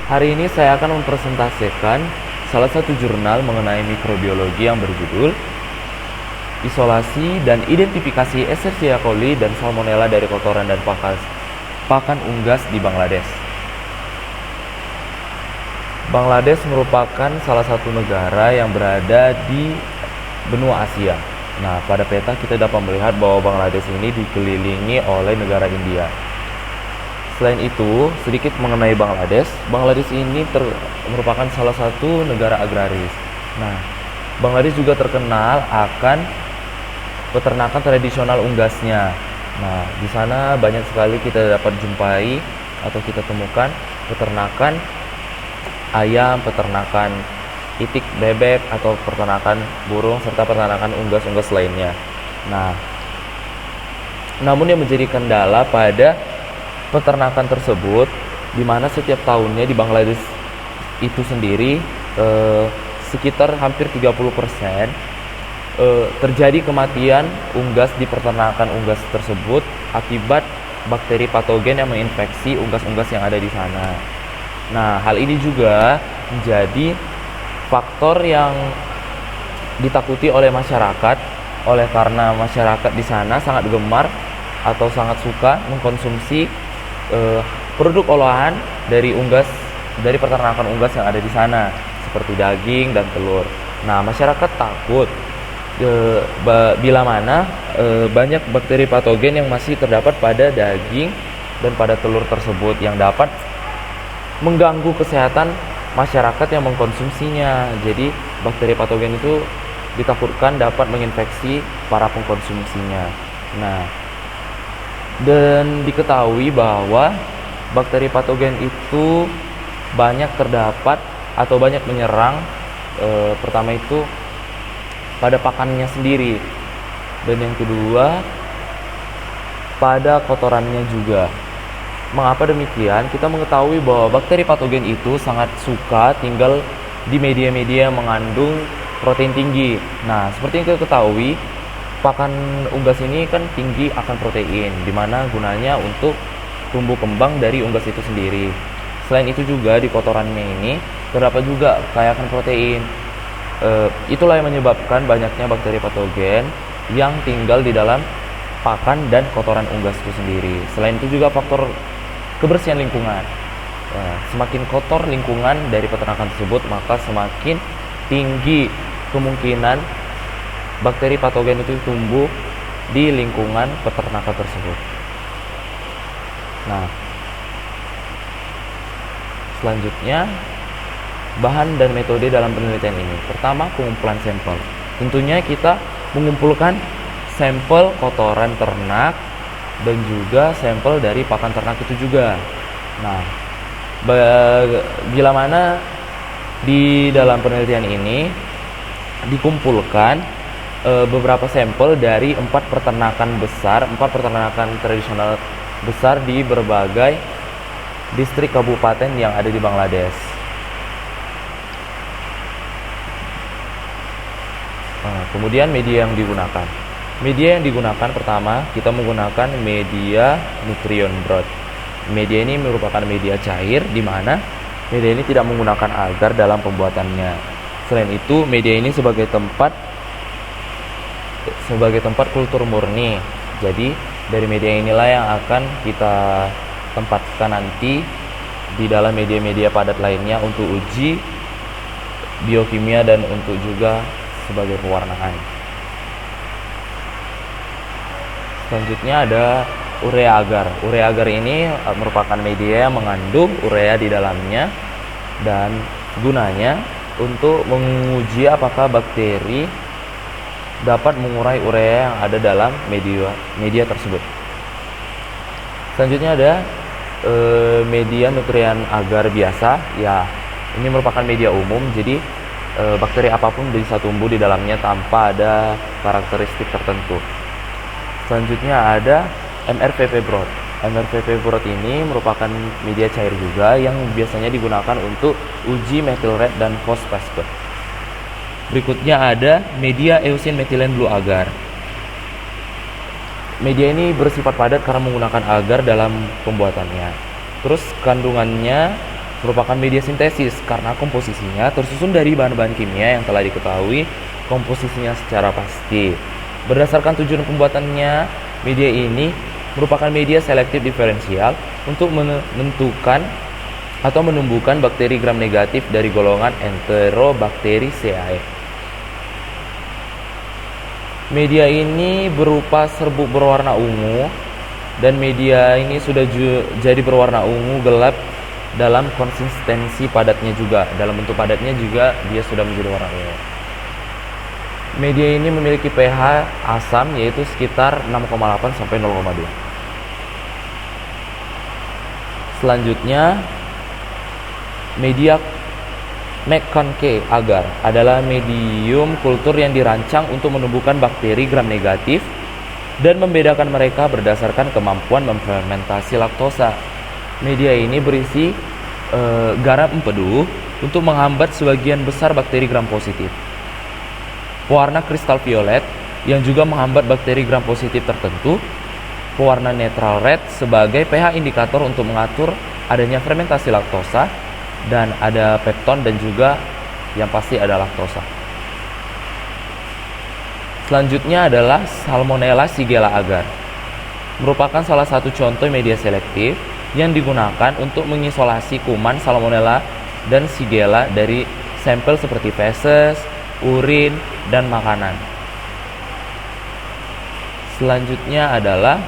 Hari ini saya akan mempresentasikan salah satu jurnal mengenai mikrobiologi yang berjudul Isolasi dan Identifikasi Escherichia coli dan Salmonella dari kotoran dan pakan unggas di Bangladesh. Bangladesh merupakan salah satu negara yang berada di benua Asia. Nah, pada peta kita dapat melihat bahwa Bangladesh ini dikelilingi oleh negara India. Selain itu, sedikit mengenai Bangladesh. Bangladesh ini merupakan salah satu negara agraris. Nah, Bangladesh juga terkenal akan peternakan tradisional unggasnya. Nah, di sana banyak sekali kita dapat jumpai atau kita temukan peternakan ayam, peternakan itik bebek atau peternakan burung serta peternakan unggas-unggas lainnya. Nah, namun yang menjadi kendala pada peternakan tersebut, di mana setiap tahunnya di Bangladesh itu sendiri sekitar hampir 30% terjadi kematian unggas di peternakan unggas tersebut akibat bakteri patogen yang menginfeksi unggas-unggas yang ada di sana. Nah, hal ini juga menjadi faktor yang ditakuti oleh masyarakat, oleh karena masyarakat di sana sangat gemar atau sangat suka mengkonsumsi produk olahan dari peternakan unggas yang ada di sana seperti daging dan telur. Nah, masyarakat takut bila mana banyak bakteri patogen yang masih terdapat pada daging dan pada telur tersebut yang dapat mengganggu kesehatan masyarakat yang mengkonsumsinya. Jadi bakteri patogen itu ditakutkan dapat menginfeksi para pengkonsumsinya. Nah, dan diketahui bahwa bakteri patogen itu banyak terdapat atau banyak menyerang pertama itu pada pakannya sendiri, dan yang kedua pada kotorannya juga. Mengapa demikian? Kita mengetahui bahwa bakteri patogen itu sangat suka tinggal di media-media yang mengandung protein tinggi. Nah, seperti yang kita ketahui, pakan unggas ini kan tinggi akan protein, dimana gunanya untuk tumbuh kembang dari unggas itu sendiri. Selain itu juga di kotorannya ini terdapat juga kaya akan protein. Itulah yang menyebabkan banyaknya bakteri patogen yang tinggal di dalam pakan dan kotoran unggas itu sendiri. Selain itu juga faktor kebersihan lingkungan. Semakin kotor lingkungan dari peternakan tersebut, maka semakin tinggi kemungkinan bakteri patogen itu tumbuh di lingkungan peternakan tersebut. Nah, selanjutnya bahan dan metode dalam penelitian ini. Pertama, pengumpulan sampel. Tentunya kita mengumpulkan sampel kotoran ternak dan juga sampel dari pakan ternak itu juga. Nah, bila mana di dalam penelitian ini dikumpulkan beberapa sampel dari 4 peternakan tradisional besar di berbagai distrik kabupaten yang ada di Bangladesh. Kemudian media yang digunakan. Media yang digunakan pertama, kita menggunakan media Nutrien broth. Media ini merupakan media cair, di mana media ini tidak menggunakan agar dalam pembuatannya. Selain itu, media ini sebagai tempat kultur murni. Jadi dari media inilah yang akan kita tempatkan nanti di dalam media-media padat lainnya untuk uji biokimia dan untuk juga sebagai pewarnaan. Selanjutnya ada urea agar. Urea agar ini merupakan media yang mengandung urea di dalamnya dan gunanya untuk menguji apakah bakteri dapat mengurai urea yang ada dalam media tersebut. Selanjutnya ada media nutrien agar biasa. Ya, ini merupakan media umum, jadi bakteri apapun bisa tumbuh di dalamnya tanpa ada karakteristik tertentu. Selanjutnya ada MRVP broth. MRVP broth ini merupakan media cair juga yang biasanya digunakan untuk uji methyl red dan fosfaspor. Berikutnya ada media eusin metilen blue agar. Media ini bersifat padat karena menggunakan agar dalam pembuatannya. Terus kandungannya merupakan media sintesis karena komposisinya tersusun dari bahan-bahan kimia yang telah diketahui komposisinya secara pasti. Berdasarkan tujuan pembuatannya, media ini merupakan media selektif diferensial untuk menentukan atau menumbuhkan bakteri gram negatif dari golongan Enterobacteriaceae. Media ini berupa serbuk berwarna ungu, dan media ini sudah jadi berwarna ungu gelap dalam konsistensi padatnya juga. Dalam bentuk padatnya juga dia sudah menjadi warna ungu. Media ini memiliki pH asam yaitu sekitar 6,8 sampai 0,2. Selanjutnya, media McConkey agar adalah medium kultur yang dirancang untuk menumbuhkan bakteri gram negatif dan membedakan mereka berdasarkan kemampuan memfermentasi laktosa. Media ini berisi garam empedu untuk menghambat sebagian besar bakteri gram positif. Pewarna kristal violet yang juga menghambat bakteri gram positif tertentu. Pewarna netral red sebagai pH indikator untuk mengatur adanya fermentasi laktosa, dan ada pepton dan juga yang pasti ada laktosa. Selanjutnya adalah Salmonella Shigella agar, merupakan salah satu contoh media selektif yang digunakan untuk mengisolasi kuman Salmonella dan Shigella dari sampel seperti feses, urin, dan makanan. Selanjutnya adalah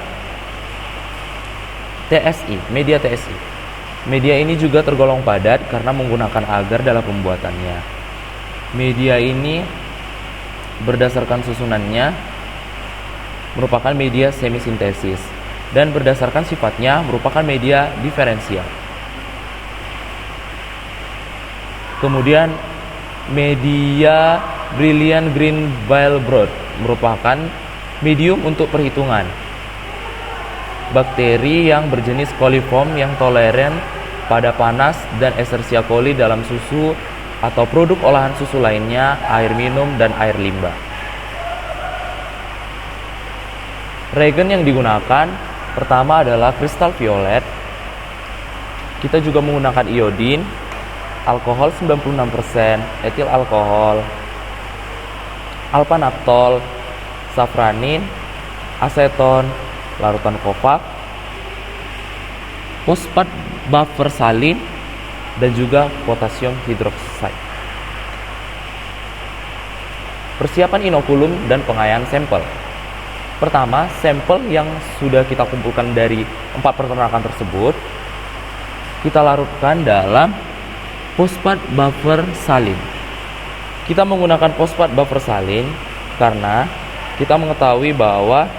TSI, media TSI. Media ini juga tergolong padat karena menggunakan agar dalam pembuatannya. Media ini berdasarkan susunannya merupakan media semisintesis dan berdasarkan sifatnya merupakan media diferensial. Kemudian media Brilliant Green Bile Broth merupakan medium untuk perhitungan bakteri yang berjenis coliform yang toleran pada panas dan Escherichia coli dalam susu atau produk olahan susu lainnya, air minum, dan air limbah. Reagen yang digunakan pertama adalah kristal violet. Kita juga menggunakan iodin, alkohol 96%, etil alkohol, alpha-naptol, safranin, aseton, larutan kovak, fosfat buffer salin, dan juga potasium hidroksida. Persiapan inokulum dan pengayaan sampel. Pertama, sampel yang sudah kita kumpulkan dari 4 peternakan tersebut kita larutkan dalam fosfat buffer salin. Kita menggunakan fosfat buffer salin karena kita mengetahui bahwa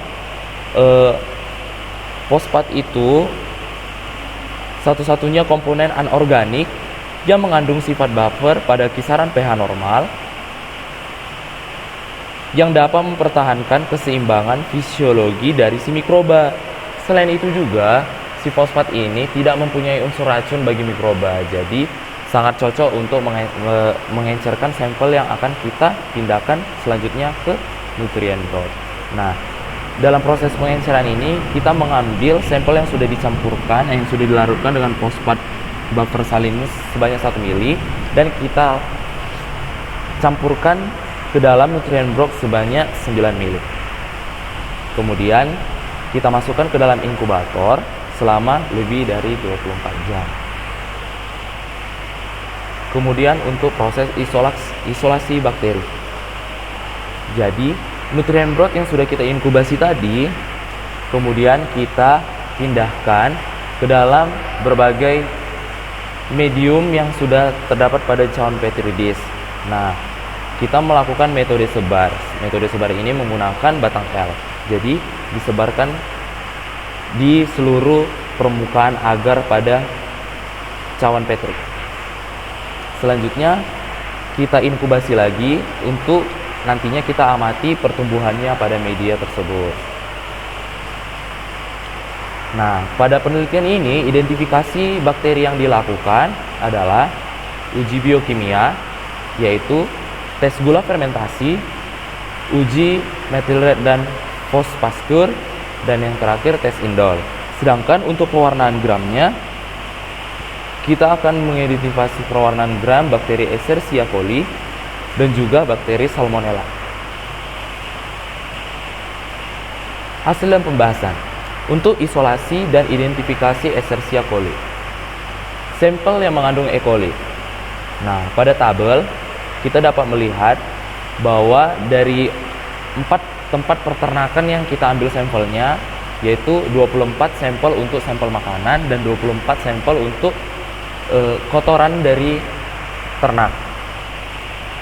fosfat itu satu-satunya komponen anorganik yang mengandung sifat buffer pada kisaran pH normal yang dapat mempertahankan keseimbangan fisiologi dari si mikroba. Selain itu juga, si fosfat ini tidak mempunyai unsur racun bagi mikroba, jadi sangat cocok untuk mengencerkan sampel yang akan kita pindahkan selanjutnya ke nutrient broth. Nah, dalam proses pengenceran ini kita mengambil sampel yang sudah dicampurkan, yang sudah dilarutkan dengan fosfat buffer salin sebanyak 1 ml, dan kita campurkan ke dalam nutrient broth sebanyak 9 ml. Kemudian kita masukkan ke dalam inkubator selama lebih dari 24 jam. Kemudian untuk proses isolasi bakteri. Jadi nutrient broth yang sudah kita inkubasi tadi kemudian kita pindahkan ke dalam berbagai medium yang sudah terdapat pada cawan petri dish. Nah, kita melakukan metode sebar. Metode sebar ini menggunakan batang L. Jadi disebarkan di seluruh permukaan agar pada cawan petri. Selanjutnya kita inkubasi lagi untuk nantinya kita amati pertumbuhannya pada media tersebut. Nah, pada penelitian ini identifikasi bakteri yang dilakukan adalah uji biokimia, yaitu tes gula fermentasi, uji methyl red dan fosfastur, dan yang terakhir tes indol. Sedangkan untuk pewarnaan gramnya kita akan mengidentifikasi perwarnaan gram bakteri Escherichia coli dan juga bakteri Salmonella. Hasil dan pembahasan untuk isolasi dan identifikasi Escherichia coli. Sampel yang mengandung E. coli. Nah, pada tabel kita dapat melihat bahwa dari 4 tempat peternakan yang kita ambil sampelnya, yaitu 24 sampel untuk sampel makanan dan 24 sampel untuk kotoran dari ternak.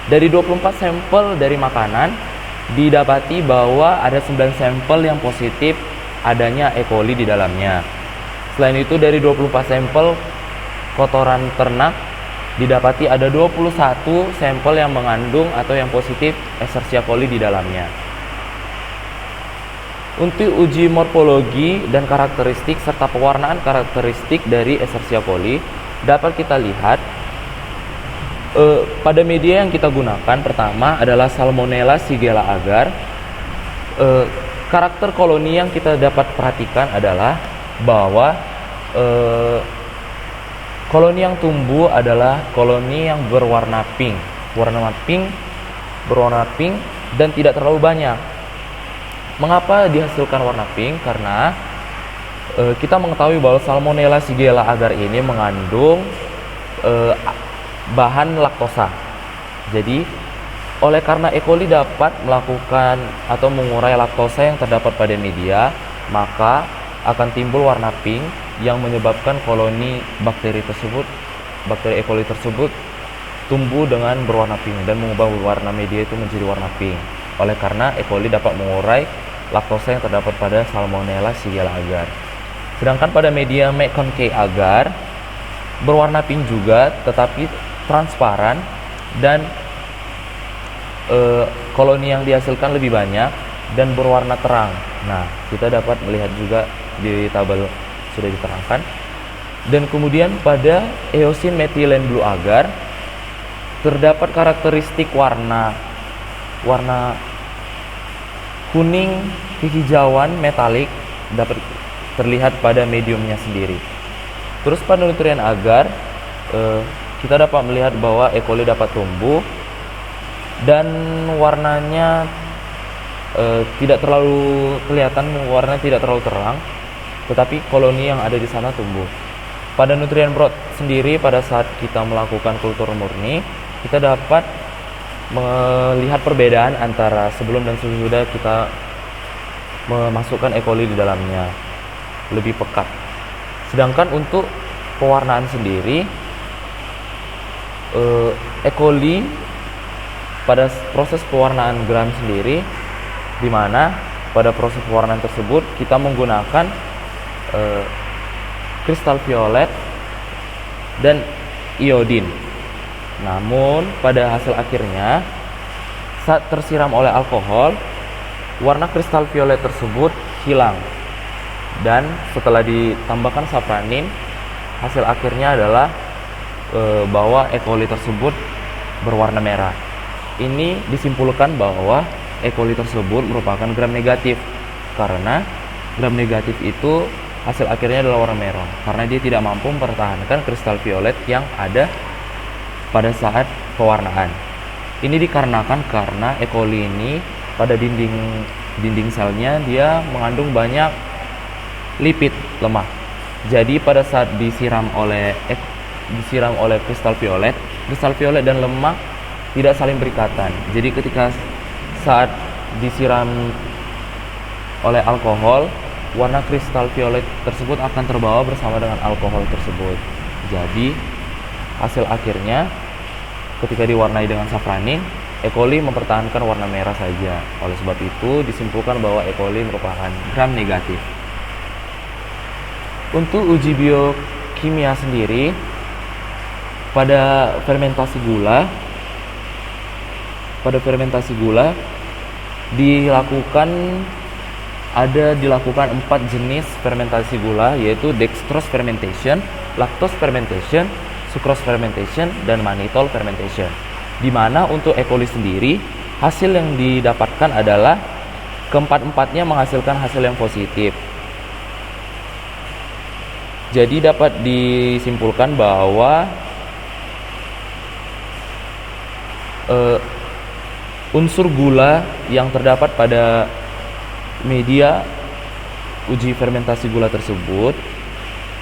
Dari 24 sampel dari makanan didapati bahwa ada 9 sampel yang positif adanya E. coli di dalamnya. Selain itu dari 24 sampel kotoran ternak didapati ada 21 sampel yang mengandung atau yang positif Escherichia coli di dalamnya. Untuk uji morfologi dan karakteristik serta pewarnaan karakteristik dari Escherichia coli dapat kita lihat pada media yang kita gunakan pertama adalah Salmonella Shigella agar. Karakter koloni yang kita dapat perhatikan adalah bahwa koloni yang tumbuh adalah koloni yang berwarna pink, berwarna pink dan tidak terlalu banyak. Mengapa dihasilkan warna pink? Karena kita mengetahui bahwa Salmonella Shigella agar ini mengandung bahan laktosa. Jadi, oleh karena E. coli dapat melakukan atau mengurai laktosa yang terdapat pada media, maka akan timbul warna pink yang menyebabkan koloni bakteri E. coli tersebut tumbuh dengan berwarna pink dan mengubah warna media itu menjadi warna pink. Oleh karena E. coli dapat mengurai laktosa yang terdapat pada Salmonella Shigella agar. Sedangkan pada media McConkey agar berwarna pink juga, tetapi transparan dan koloni yang dihasilkan lebih banyak dan berwarna terang. Nah, kita dapat melihat juga di tabel sudah diterangkan. Dan kemudian pada Eosin methylene blue agar terdapat karakteristik warna kuning kehijauan metalik dapat terlihat pada mediumnya sendiri. Terus pada nutrien agar kita dapat melihat bahwa E. coli dapat tumbuh dan warnanya tidak terlalu kelihatan, warnanya tidak terlalu terang, tetapi koloni yang ada di sana tumbuh. Pada nutrien broth sendiri, pada saat kita melakukan kultur murni, kita dapat melihat perbedaan antara sebelum dan sesudah kita memasukkan E. coli di dalamnya, lebih pekat. Sedangkan untuk pewarnaan sendiri, E. coli pada proses pewarnaan gram sendiri, di mana pada proses pewarnaan tersebut kita menggunakan kristal violet dan iodin. Namun pada hasil akhirnya saat tersiram oleh alkohol, warna kristal violet tersebut hilang. Dan setelah ditambahkan sapranin, hasil akhirnya adalah bahwa E. coli tersebut berwarna merah. Ini disimpulkan bahwa E. coli tersebut merupakan gram negatif, karena gram negatif itu hasil akhirnya adalah warna merah, karena dia tidak mampu mempertahankan kristal violet yang ada pada saat pewarnaan. Ini dikarenakan karena E. coli ini pada dinding selnya dia mengandung banyak lipid lemah. Jadi pada saat disiram oleh kristal violet dan lemak tidak saling berikatan. Jadi ketika saat disiram oleh alkohol, warna kristal violet tersebut akan terbawa bersama dengan alkohol tersebut. Jadi hasil akhirnya ketika diwarnai dengan safranin, E. coli mempertahankan warna merah saja. Oleh sebab itu disimpulkan bahwa E. coli merupakan gram negatif. Untuk uji biokimia sendiri, pada fermentasi gula dilakukan 4 jenis fermentasi gula, yaitu dextrose fermentation, lactose fermentation, sucrose fermentation, dan mannitol fermentation. Di mana untuk E. coli sendiri, hasil yang didapatkan adalah keempat-empatnya menghasilkan hasil yang positif. Jadi dapat disimpulkan bahwa unsur gula yang terdapat pada media uji fermentasi gula tersebut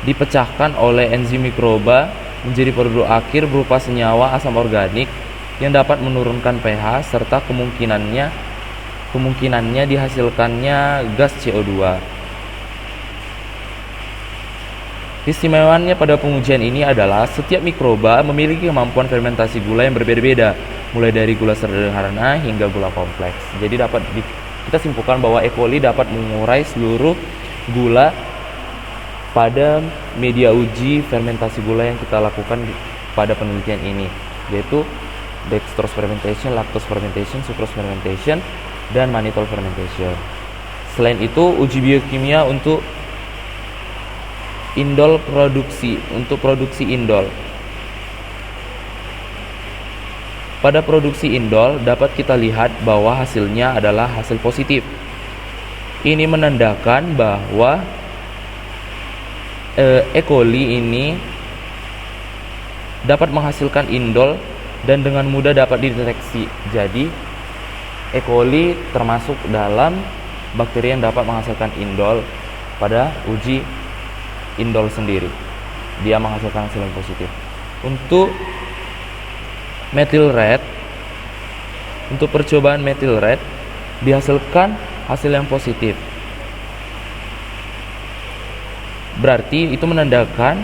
dipecahkan oleh enzim mikroba menjadi produk akhir berupa senyawa asam organik yang dapat menurunkan pH serta kemungkinannya dihasilkannya gas CO2. Keistimewaannya pada pengujian ini adalah setiap mikroba memiliki kemampuan fermentasi gula yang berbeda-beda, mulai dari gula sederhana hingga gula kompleks. Jadi kita simpulkan bahwa E. coli dapat mengurai seluruh gula pada media uji fermentasi gula yang kita lakukan pada penelitian ini, yaitu dextrose fermentation, lactose fermentation, sucrose fermentation, dan mannitol fermentation. Selain itu, uji biokimia untuk produksi indol. Pada produksi indol dapat kita lihat bahwa hasilnya adalah hasil positif. Ini menandakan bahwa E. coli ini dapat menghasilkan indol dan dengan mudah dapat dideteksi. Jadi E. coli termasuk dalam bakteri yang dapat menghasilkan indol pada uji indol sendiri. Dia menghasilkan hasil yang positif. Untuk methyl red, untuk percobaan methyl red dihasilkan hasil yang positif. Berarti itu menandakan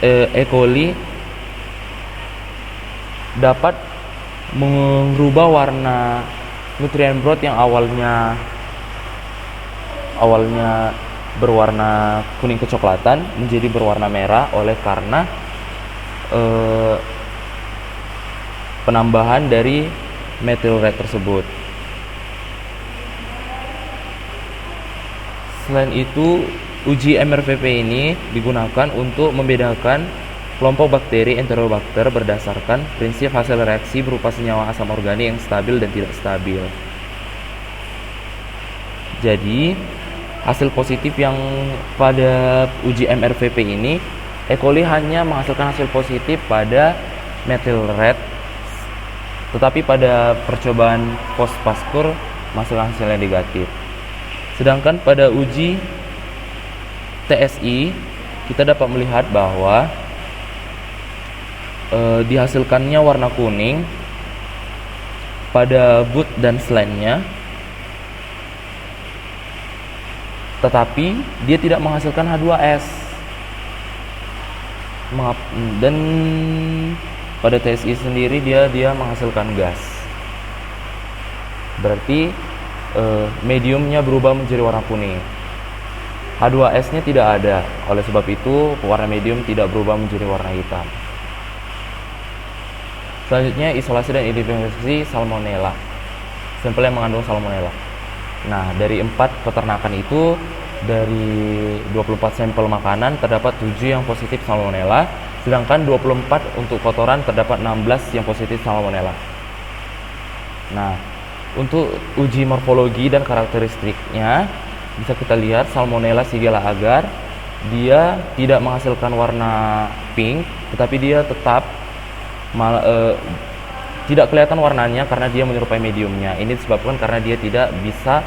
E. coli dapat merubah warna nutrient broth yang awalnya berwarna kuning kecoklatan menjadi berwarna merah oleh karena penambahan dari methyl red tersebut. Selain itu, uji MRVP ini digunakan untuk membedakan kelompok bakteri Enterobacter berdasarkan prinsip hasil reaksi berupa senyawa asam organik yang stabil dan tidak stabil. Jadi, hasil positif yang pada uji MRVP ini, E. coli hanya menghasilkan hasil positif pada methyl red, tetapi pada percobaan post paskur hasilnya negatif. Sedangkan pada uji TSI kita dapat melihat bahwa dihasilkannya warna kuning pada boot dan slime-nya, tetapi dia tidak menghasilkan H2S. Dan pada TSI sendiri dia menghasilkan gas. Berarti mediumnya berubah menjadi warna kuning. H2S-nya tidak ada. Oleh sebab itu warna medium tidak berubah menjadi warna hitam. Selanjutnya isolasi dan identifikasi salmonella. Sampel yang mengandung salmonella. Nah, dari 4 peternakan itu, dari 24 sampel makanan terdapat 7 yang positif salmonella, sedangkan 24 untuk kotoran terdapat 16 yang positif salmonella. Nah, untuk uji morfologi dan karakteristiknya bisa kita lihat salmonella shigella agar dia tidak menghasilkan warna pink, tetapi dia tetap tidak kelihatan warnanya karena dia menyerupai mediumnya. Ini disebabkan karena dia tidak bisa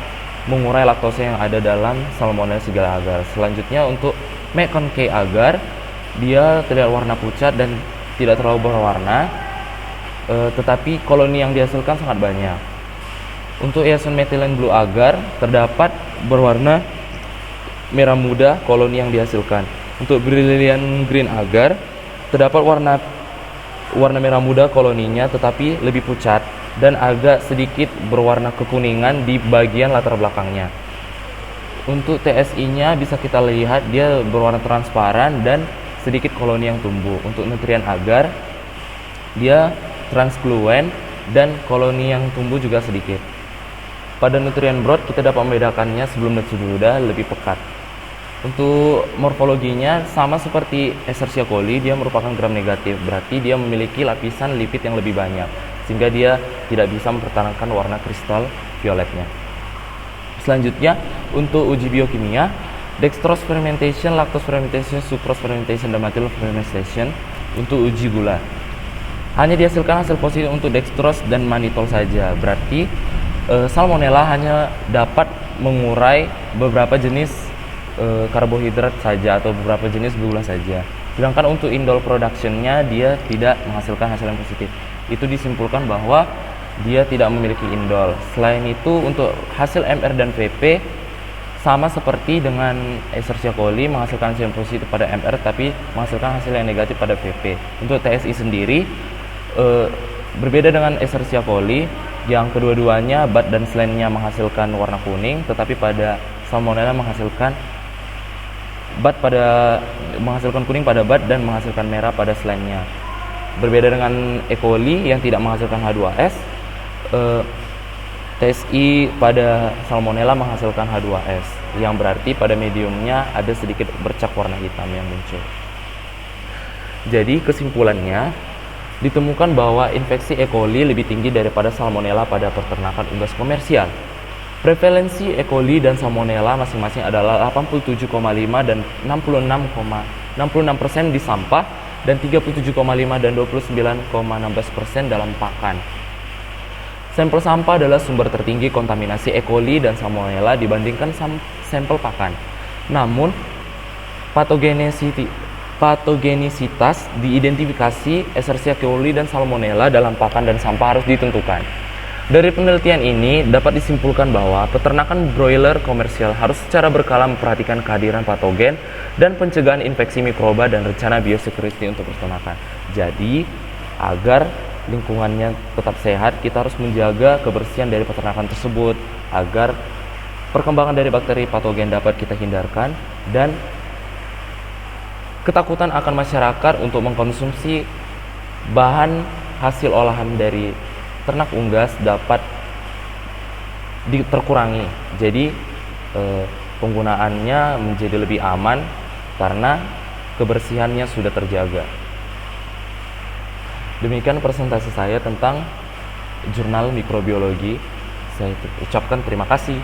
mengurai laktosa yang ada dalam Salmonella shigella agar. Selanjutnya untuk Mekong K agar, dia terlihat warna pucat dan tidak terlalu berwarna, tetapi koloni yang dihasilkan sangat banyak. Untuk Eosin methylene blue agar terdapat berwarna merah muda koloni yang dihasilkan. Untuk Brilliant green agar terdapat warna merah muda koloninya tetapi lebih pucat dan agak sedikit berwarna kekuningan di bagian latar belakangnya. Untuk TSI-nya bisa kita lihat dia berwarna transparan dan sedikit koloni yang tumbuh. Untuk nutrien agar dia transfluent dan koloni yang tumbuh juga sedikit. Pada nutrien broth kita dapat membedakannya sebelum dan sesudah lebih pekat. Untuk morfologinya sama seperti Escherichia coli, dia merupakan gram negatif, berarti dia memiliki lapisan lipid yang lebih banyak, sehingga dia tidak bisa mempertahankan warna kristal violetnya. Selanjutnya, untuk uji biokimia, dextrose fermentation, lactose fermentation, sucrose fermentation, dan methylose fermentation untuk uji gula. Hanya dihasilkan hasil positif untuk dextrose dan mannitol saja. Berarti salmonella hanya dapat mengurai beberapa jenis karbohidrat saja atau beberapa jenis gula saja. Sedangkan untuk indole productionnya dia tidak menghasilkan hasil yang positif. Itu disimpulkan bahwa dia tidak memiliki indol. Selain itu untuk hasil MR dan VP sama seperti dengan Escherichia coli menghasilkan hasil yang positif pada MR tapi menghasilkan hasil yang negatif pada VP. Untuk TSI sendiri berbeda dengan Escherichia coli yang kedua-duanya bat dan selainnya menghasilkan warna kuning, tetapi pada salmonella menghasilkan kuning pada bat dan menghasilkan merah pada selainnya. Berbeda dengan E. coli yang tidak menghasilkan H2S, TSI pada salmonella menghasilkan H2S, yang berarti pada mediumnya ada sedikit bercak warna hitam yang muncul. Jadi kesimpulannya, ditemukan bahwa infeksi E. coli lebih tinggi daripada salmonella pada peternakan unggas komersial. Prevalensi E. coli dan salmonella masing-masing adalah 87,5 dan 66% di sampah dan 37,5 dan 29,16% dalam pakan. Sampel sampah adalah sumber tertinggi kontaminasi E. coli dan salmonella dibandingkan sampel pakan. Namun, patogenisitas diidentifikasi Escherichia coli dan salmonella dalam pakan dan sampah harus ditentukan. Dari penelitian ini dapat disimpulkan bahwa peternakan broiler komersial harus secara berkala memperhatikan kehadiran patogen dan pencegahan infeksi mikroba dan rencana biosecurity untuk peternakan. Jadi, agar lingkungannya tetap sehat, kita harus menjaga kebersihan dari peternakan tersebut agar perkembangan dari bakteri patogen dapat kita hindarkan dan ketakutan akan masyarakat untuk mengkonsumsi bahan hasil olahan dari ternak unggas dapat terkurangi. Jadi penggunaannya menjadi lebih aman karena kebersihannya sudah terjaga. Demikian presentasi saya tentang jurnal mikrobiologi. Saya ucapkan terima kasih.